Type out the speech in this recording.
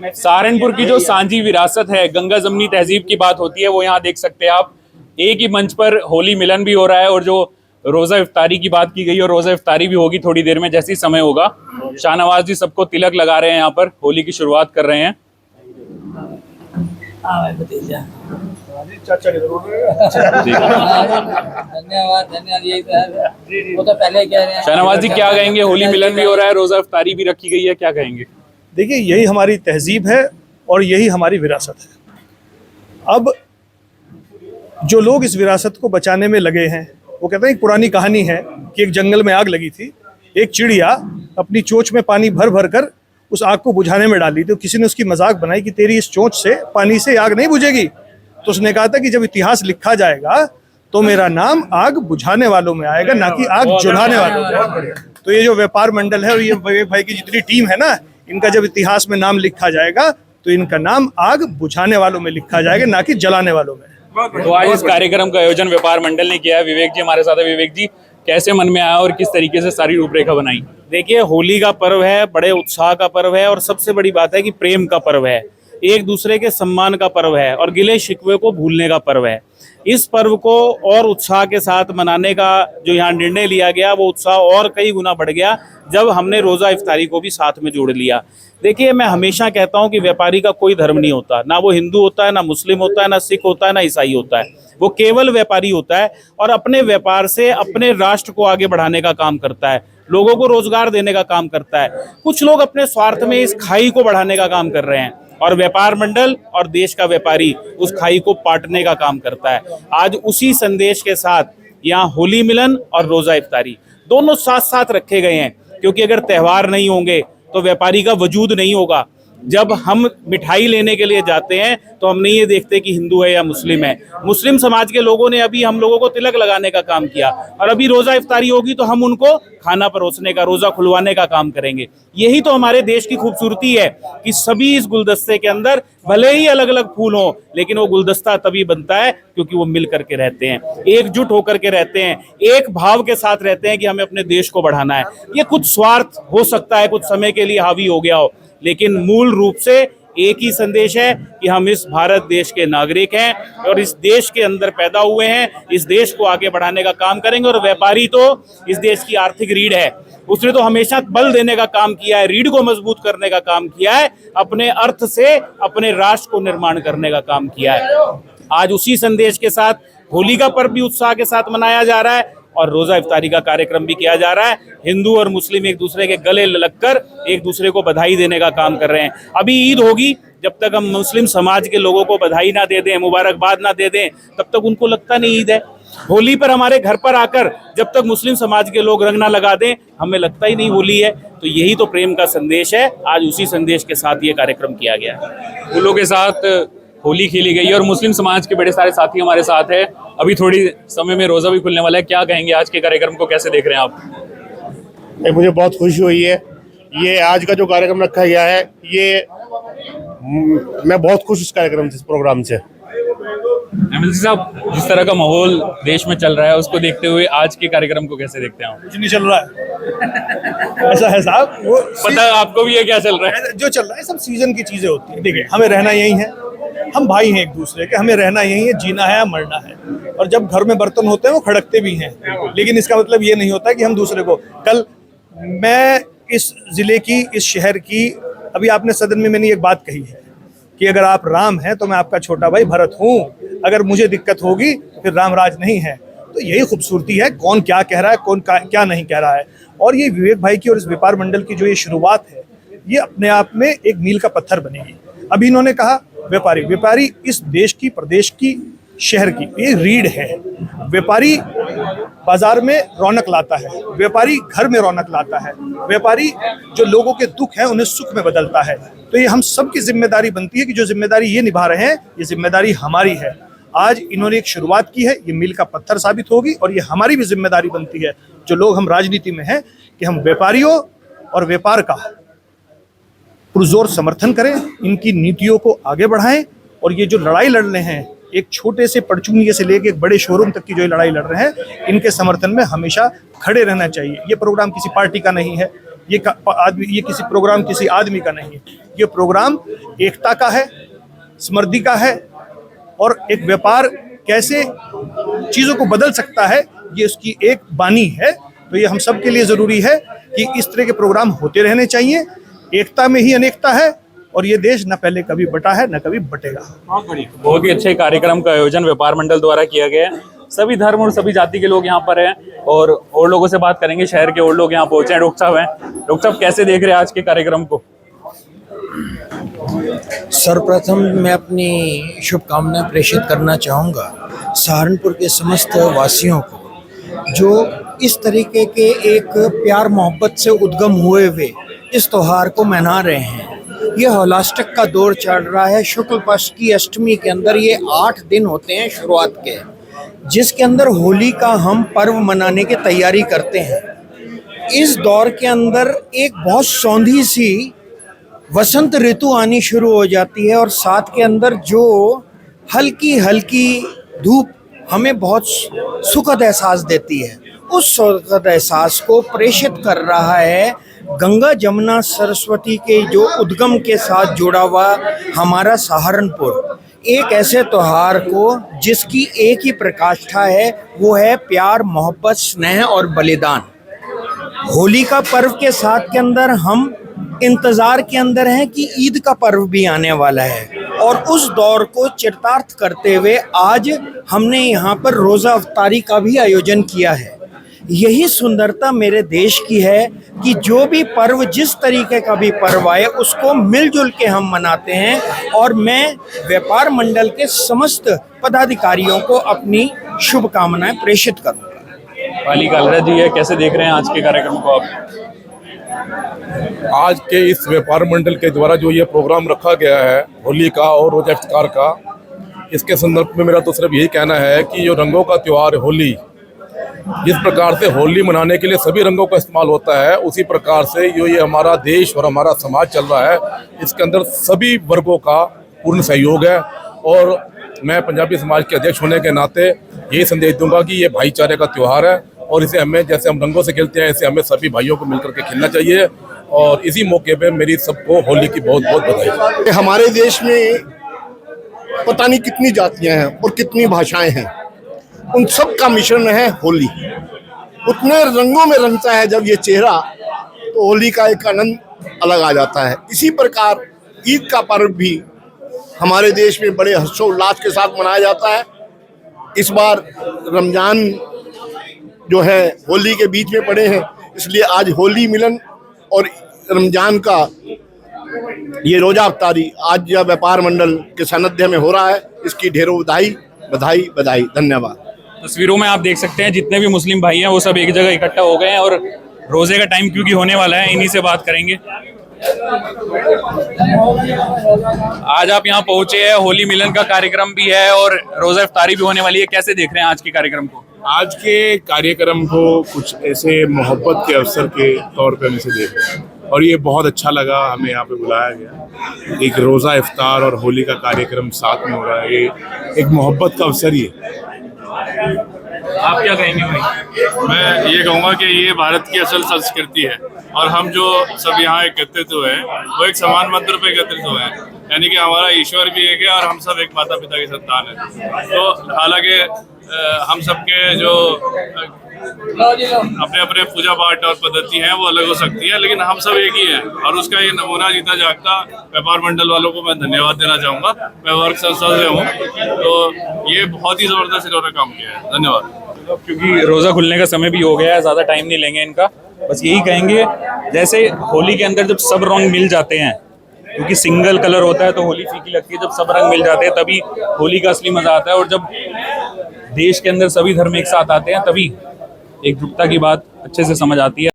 सहारनपुर की जो सांझी विरासत है, गंगा जमनी तहजीब की बात होती है, वो यहाँ देख सकते हैं आप। एक ही मंच पर होली मिलन भी हो रहा है और जो रोजा इफ्तारी की बात की गई और रोजा इफ्तारी भी होगी थोड़ी देर में, जैसे ही समय होगा। शाहनवाज जी सबको तिलक लगा रहे हैं, यहाँ पर होली की शुरुआत कर रहे हैं। धन्यवाद धन्यवाद, यही वो तो पहले कह रहे हैं। शाहनवाज जी क्या कहेंगे? होली मिलन भी हो रहा है, रोजा इफ्तारी भी रखी गई है, क्या कहेंगे? देखिए, यही हमारी तहजीब है और यही हमारी विरासत है। अब जो लोग इस विरासत को बचाने में लगे हैं, वो कहते हैं एक पुरानी कहानी है कि एक जंगल में आग लगी थी, एक चिड़िया अपनी चोंच में पानी भर भर कर उस आग को बुझाने में डाली, तो किसी ने उसकी मजाक बनाई कि तेरी इस चोंच से पानी से आग नहीं बुझेगी। तो उसने कहा था कि जब इतिहास लिखा जाएगा तो मेरा नाम आग बुझाने वालों में आएगा, ना कि आग जलाने वालों में। तो ये जो व्यापार मंडल है और ये विवेक भाई की जितनी टीम है ना, इनका जब इतिहास में नाम लिखा जाएगा तो इनका नाम आग बुझाने वालों में लिखा जाएगा, ना कि जलाने वालों में। तो आज इस कार्यक्रम का आयोजन व्यापार मंडल ने किया है। विवेक जी हमारे साथ है। विवेक जी, कैसे मन में आया और किस तरीके से सारी रूपरेखा बनाई? देखिए, होली का पर्व है, बड़े उत्साह का पर्व है और सबसे बड़ी बात है कि प्रेम का पर्व है, एक दूसरे के सम्मान का पर्व है और गिले शिकवे को भूलने का पर्व है। इस पर्व को और उत्साह के साथ मनाने का जो यहाँ निर्णय लिया गया, वो उत्साह और कई गुना बढ़ गया जब हमने रोज़ा इफ्तारी को भी साथ में जोड़ लिया। देखिए, मैं हमेशा कहता हूँ कि व्यापारी का कोई धर्म नहीं होता, ना वो हिंदू होता है, ना मुस्लिम होता है, ना सिख होता है, ना ईसाई होता है। वो केवल व्यापारी होता है और अपने व्यापार से अपने राष्ट्र को आगे बढ़ाने का काम करता है, लोगों को रोजगार देने का काम करता है। कुछ लोग अपने स्वार्थ में इस खाई को बढ़ाने का काम कर रहे हैं और व्यापार मंडल और देश का व्यापारी उस खाई को पाटने का काम करता है। आज उसी संदेश के साथ यहाँ होली मिलन और रोजा इफ्तारी दोनों साथ साथ रखे गए हैं, क्योंकि अगर त्यौहार नहीं होंगे तो व्यापारी का वजूद नहीं होगा। जब हम मिठाई लेने के लिए जाते हैं तो हम नहीं ये देखते कि हिंदू है या मुस्लिम है। मुस्लिम समाज के लोगों ने अभी हम लोगों को तिलक लगाने का काम किया और अभी रोजा इफ्तारी होगी तो हम उनको खाना परोसने का, रोजा खुलवाने का काम करेंगे। यही तो हमारे देश की खूबसूरती है कि सभी इस गुलदस्ते के अंदर भले ही अलग अलग फूल हो, लेकिन वो गुलदस्ता तभी बनता है क्योंकि वो मिल करके रहते हैं, एकजुट होकर के रहते हैं, एक भाव के साथ रहते हैं कि हमें अपने देश को बढ़ाना है। ये कुछ स्वार्थ हो सकता है, कुछ समय के लिए हावी हो गया हो, लेकिन मूल रूप से एक ही संदेश है कि हम इस भारत देश के नागरिक हैं और इस देश के अंदर पैदा हुए हैं, इस देश को आगे बढ़ाने का काम करेंगे। और व्यापारी तो इस देश की आर्थिक रीढ़ है, उसने तो हमेशा बल देने का काम किया है, रीढ़ को मजबूत करने का काम किया है, अपने अर्थ से अपने राष्ट्र को निर्माण करने का काम किया है। आज उसी संदेश के साथ होली का पर्व भी उत्साह के साथ मनाया जा रहा है और रोजा इफ्तारी का कार्यक्रम भी किया जा रहा है। हिंदू और मुस्लिम एक दूसरे के गले लगकर एक दूसरे को बधाई देने का काम कर रहे हैं। अभी ईद होगी, जब तक हम मुस्लिम समाज के लोगों को बधाई ना दे दें, मुबारकबाद ना दे दें, तब तक उनको लगता नहीं ईद है। होली पर हमारे घर पर आकर जब तक मुस्लिम समाज के लोग रंग ना लगा दें, हमें लगता ही नहीं होली है। तो यही तो प्रेम का संदेश है। आज उसी संदेश के साथ ये कार्यक्रम किया गया है। फूलों के साथ होली खेली गई और मुस्लिम समाज के बड़े सारे साथी हमारे साथ है। अभी थोड़ी समय में रोजा भी खुलने वाला है, क्या कहेंगे? आज के कार्यक्रम को कैसे देख रहे हैं आप? मुझे बहुत खुशी हुई है। ये आज का जो कार्यक्रम रखा गया है, ये मैं बहुत खुश इस कार्यक्रम से, इस प्रोग्राम से। एमएलसी साहब, जिस तरह का माहौल देश में चल रहा है, उसको देखते हुए आज के कार्यक्रम को कैसे देखते हैं आप? कुछ नहीं चल रहा है ऐसा है साहब, वो पता है आपको भी ये क्या चल रहा है? जो चल रहा है सब सीजन की चीजें होती है। देखिए, हमें रहना यही है, हम भाई हैं एक दूसरे के, हमें रहना यही है, जीना है या मरना है। और जब घर में बर्तन होते हैं वो खड़कते भी हैं, लेकिन इसका मतलब ये नहीं होता कि हम दूसरे को। कल मैं इस जिले की, इस शहर की, अभी आपने सदन में मैंने एक बात कही है कि अगर आप राम हैं तो मैं आपका छोटा भाई भरत हूँ, अगर मुझे दिक्कत होगी तो फिर राम राज नहीं है। तो यही खूबसूरती है, कौन क्या कह रहा है, कौन क्या नहीं कह रहा है। और ये विवेक भाई की और इस व्यापार मंडल की जो ये शुरुआत है, ये अपने आप में एक मील का पत्थर बनेगी। अभी इन्होंने कहा व्यापारी इस देश की, प्रदेश की, शहर की ये रीढ़ है। व्यापारी बाजार में रौनक लाता है, व्यापारी घर में रौनक लाता है, व्यापारी जो लोगों के दुख है उन्हें सुख में बदलता है। तो ये हम सब की जिम्मेदारी बनती है कि जो जिम्मेदारी ये निभा रहे हैं, ये जिम्मेदारी हमारी है। आज इन्होंने एक शुरुआत की है, ये मील का पत्थर साबित होगी और ये हमारी भी जिम्मेदारी बनती है, जो लोग हम राजनीति में हैं, कि हम व्यापारियों और व्यापार का पुरजोर समर्थन करें, इनकी नीतियों को आगे बढ़ाएं। और ये जो लड़ाई लड़ रहे हैं, एक छोटे से परचूनिये से लेकर एक बड़े शोरूम तक की जो लड़ाई लड़ रहे हैं, इनके समर्थन में हमेशा खड़े रहना चाहिए। ये प्रोग्राम किसी पार्टी का नहीं है, आदमी, ये किसी प्रोग्राम किसी आदमी का नहीं है, ये प्रोग्राम एकता का है, समृद्धि का है, और एक व्यापार कैसे चीज़ों को बदल सकता है ये उसकी एक बानी है। तो ये हम सब के लिए ज़रूरी है कि इस तरह के प्रोग्राम होते रहने चाहिए। एकता में ही अनेकता है, और ये देश न पहले कभी बटा है न कभी बटेगा। बहुत ही अच्छे कार्यक्रम का आयोजन व्यापार मंडल द्वारा किया गया है। सभी धर्म और सभी जाति के लोग यहाँ पर हैं, और लोगों से बात करेंगे। शहर के और लोग यहाँ पहुंचे हैं। डॉक्टर साहब हैं। डॉक्टर साहब, कैसे देख रहे हैं आज के कार्यक्रम को? सर्वप्रथम मैं अपनी शुभकामनाएं प्रेषित करना चाहूँगा सहारनपुर के समस्त वासियों को, जो इस तरीके के एक प्यार मोहब्बत से उद्गम हुए इस त्यौहार को मना रहे हैं। ये होलाष्टक का दौर चल रहा है। शुक्ल पक्ष की अष्टमी के अंदर ये 8 दिन होते हैं शुरुआत के, जिसके अंदर होली का हम पर्व मनाने की तैयारी करते हैं। इस दौर के अंदर एक बहुत सौंधी सी वसंत ऋतु आनी शुरू हो जाती है, और साथ के अंदर जो हल्की हल्की धूप हमें बहुत सुखद एहसास देती है, उस सुखद एहसास को प्रेषित कर रहा है गंगा जमुना सरस्वती के जो उद्गम के साथ जुड़ा हुआ हमारा सहारनपुर। एक ऐसे त्योहार को जिसकी एक ही प्रकाष्ठा है, वो है प्यार मोहब्बत स्नेह और बलिदान। होली का पर्व के साथ के अंदर हम इंतज़ार के अंदर हैं कि ईद का पर्व भी आने वाला है, और उस दौर को चरितार्थ करते हुए आज हमने यहाँ पर रोज़ा अफ्तारी का भी आयोजन किया है। यही सुंदरता मेरे देश की है कि जो भी पर्व, जिस तरीके का भी पर्व आए, उसको मिलजुल के हम मनाते हैं, और मैं व्यापार मंडल के समस्त पदाधिकारियों को अपनी शुभकामनाएं प्रेषित करूँगा। वाली कालरा जी है, कैसे देख रहे हैं आज के कार्यक्रम को आप? आज के इस व्यापार मंडल के द्वारा जो ये प्रोग्राम रखा गया है होली का और रोज़ा इफ्तार का, इसके संदर्भ में मेरा तो सिर्फ यही कहना है कि जो रंगों का त्यौहार है होली, जिस प्रकार से होली मनाने के लिए सभी रंगों का इस्तेमाल होता है, उसी प्रकार से जो ये हमारा देश और हमारा समाज चल रहा है, इसके अंदर सभी वर्गों का पूर्ण सहयोग है। और मैं पंजाबी समाज के अध्यक्ष होने के नाते यही संदेश दूंगा कि ये भाईचारे का त्यौहार है, और इसे हमें, जैसे हम रंगों से खेलते हैं, इसे हमें सभी भाइयों को मिलकर के खेलना चाहिए। और इसी मौके पे मेरी सबको होली की बहुत बहुत बधाई। हमारे देश में पता नहीं कितनी जातियां हैं और कितनी भाषाएं हैं, उन सब का मिश्रण है होली। उतने रंगों में रंगता है जब ये चेहरा, तो होली का एक आनंद अलग आ जाता है। इसी प्रकार ईद का पर्व भी हमारे देश में बड़े हर्षोल्लास के साथ मनाया जाता है। इस बार रमजान जो है होली के बीच में पड़े हैं, इसलिए आज होली मिलन और रमजान का ये रोजा अफ्तारी आज यह व्यापार मंडल के सानिध्य में हो रहा है। इसकी ढेरों बधाई बधाई बधाई। धन्यवाद। तस्वीरों में आप देख सकते हैं जितने भी मुस्लिम भाई हैं वो सब एक जगह इकट्ठा हो गए हैं, और रोजे का टाइम क्योंकि होने वाला है, इन्हीं से बात करेंगे। आज आप यहाँ पहुंचे हैं, होली मिलन का कार्यक्रम भी है और रोजा इफ्तारी भी होने वाली है। कैसे देख रहे हैं आज के कार्यक्रम को? आज के कार्यक्रम को कुछ ऐसे मोहब्बत के अवसर के तौर पर हम इसे देख रहे हैं, और ये बहुत अच्छा लगा, हमें यहाँ पे बुलाया गया। एक रोज़ा इफ्तार और होली का कार्यक्रम साथ में हो रहा है, ये एक मोहब्बत का अवसर ही है। आप क्या कहेंगे भाई? मैं ये कहूँगा कि ये भारत की असल संस्कृति है, और हम जो सब यहाँ एकत्रित हुए हैं वो एक समान मंत्र पे एकत्रित हुए हैं, यानी कि हमारा ईश्वर भी एक है और हम सब एक माता पिता की संतान है। तो हालांकि हम सबके जो अपने अपने पूजा पाठ और पद्धति हैं वो अलग हो सकती है, लेकिन हम सब एक ही हैं, और उसका ये नमूना जीता जागता व्यापार मंडल वालों को मैं धन्यवाद देना चाहूँगा। मैं वर्क संस्था से हूँ, तो ये बहुत ही ज़बरदस्त इन्होंने काम किया है। धन्यवाद। क्योंकि रोज़ा खुलने का समय भी हो गया है, ज़्यादा टाइम नहीं लेंगे इनका, बस यही कहेंगे जैसे होली के अंदर जब सब रंग मिल जाते हैं, क्योंकि सिंगल कलर होता है तो होली फीकी लगती है, जब सब रंग मिल जाते हैं तभी होली का असली मजा आता है, और जब देश के अंदर सभी धर्म एक साथ आते हैं तभी एकजुटता की बात अच्छे से समझ आती है।